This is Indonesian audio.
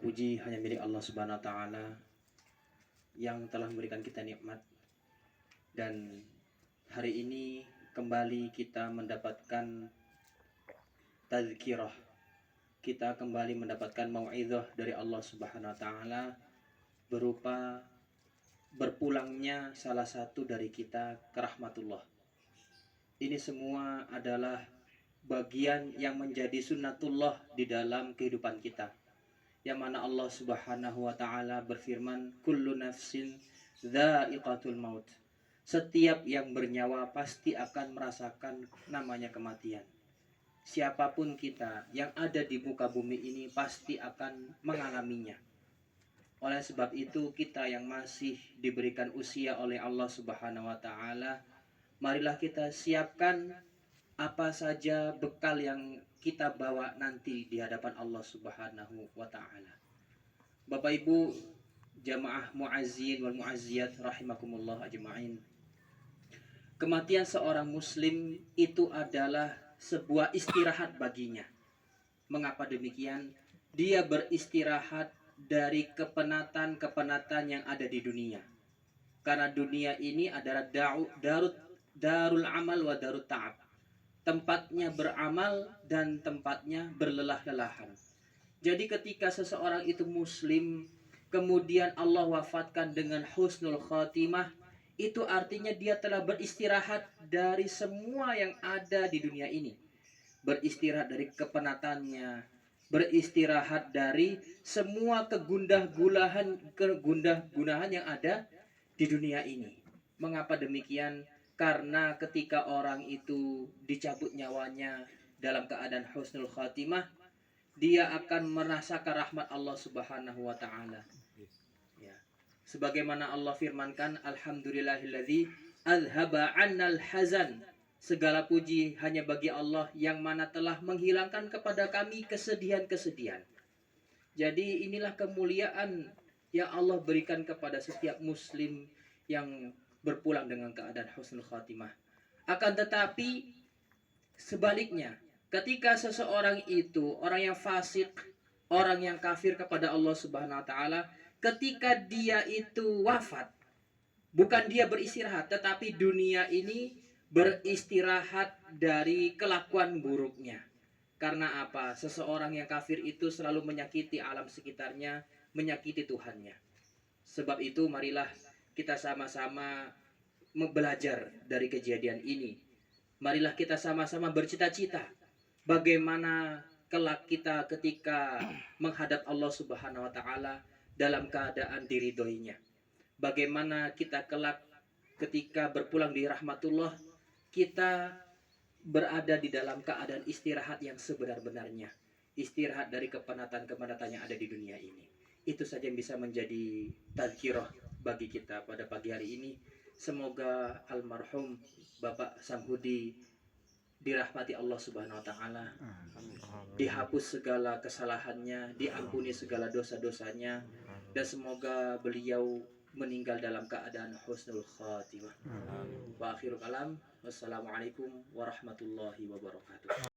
puji hanya milik Allah Subhanahu wa taala yang telah memberikan kita nikmat, dan hari ini kembali kita mendapatkan tazkirah, kita kembali mendapatkan mau'izah dari Allah Subhanahu wa taala berupa berpulangnya salah satu dari kita ke rahmatullah. Ini semua adalah bagian yang menjadi sunnatullah di dalam kehidupan kita, yang mana Allah Subhanahu wa taala berfirman, kullu nafsin dha'iqatul maut. Setiap yang bernyawa pasti akan merasakan namanya kematian. Siapapun kita yang ada di muka bumi ini pasti akan mengalaminya. Oleh sebab itu, kita yang masih diberikan usia oleh Allah Subhanahu wa taala, marilah kita siapkan apa saja bekal yang kita bawa nanti di hadapan Allah Subhanahu wa taala. Bapak Ibu jamaah muazzin wal muazziyat rahimakumullah ajma'in. Kematian seorang muslim itu adalah sebuah istirahat baginya. Mengapa demikian? Dia beristirahat dari kepenatan-kepenatan yang ada di dunia. Karena dunia ini adalah darul amal wa darut ta'ab. Tempatnya beramal dan tempatnya berlelah-lelahan. Jadi ketika seseorang itu muslim, kemudian Allah wafatkan dengan husnul khatimah, itu artinya dia telah beristirahat dari semua yang ada di dunia ini. Beristirahat dari kepenatannya, beristirahat dari semua kegundah-gunahan yang ada di dunia ini. Mengapa demikian? Karena ketika orang itu dicabut nyawanya dalam keadaan husnul khatimah, dia akan merasakan rahmat Allah Subhanahu wa taala. Ya. Sebagaimana Allah firmankan, alhamdulillahilladzi azhaba 'annal hazan. Segala puji hanya bagi Allah yang mana telah menghilangkan kepada kami kesedihan-kesedihan. Jadi inilah kemuliaan yang Allah berikan kepada setiap muslim yang berpulang dengan keadaan husnul khatimah. Akan tetapi sebaliknya, ketika seseorang itu orang yang fasik, orang yang kafir kepada Allah Subhanahu wa taala, ketika dia itu wafat, bukan dia beristirahat, tetapi dunia ini beristirahat dari kelakuan buruknya. Karena apa? Seseorang yang kafir itu selalu menyakiti alam sekitarnya, menyakiti Tuhannya. Sebab itu marilah kita sama-sama belajar dari kejadian ini. Marilah kita sama-sama bercita-cita bagaimana kelak kita ketika menghadap Allah Subhanahu wa taala dalam keadaan diridhoinya. Bagaimana kita kelak ketika berpulang di rahmatullah, kita berada di dalam keadaan istirahat yang sebenar-benarnya. Istirahat dari kepenatan-kepenatan yang ada di dunia ini. Itu saja yang bisa menjadi tazkirah bagi kita pada pagi hari ini. Semoga almarhum Bapak Samhudi dirahmati Allah Subhanahu wa taala. Dihapus segala kesalahannya, diampuni segala dosa-dosanya, dan semoga beliau meninggal dalam keadaan husnul khatimah. Wa akhirul kalam, wassalamualaikum warahmatullahi wabarakatuh.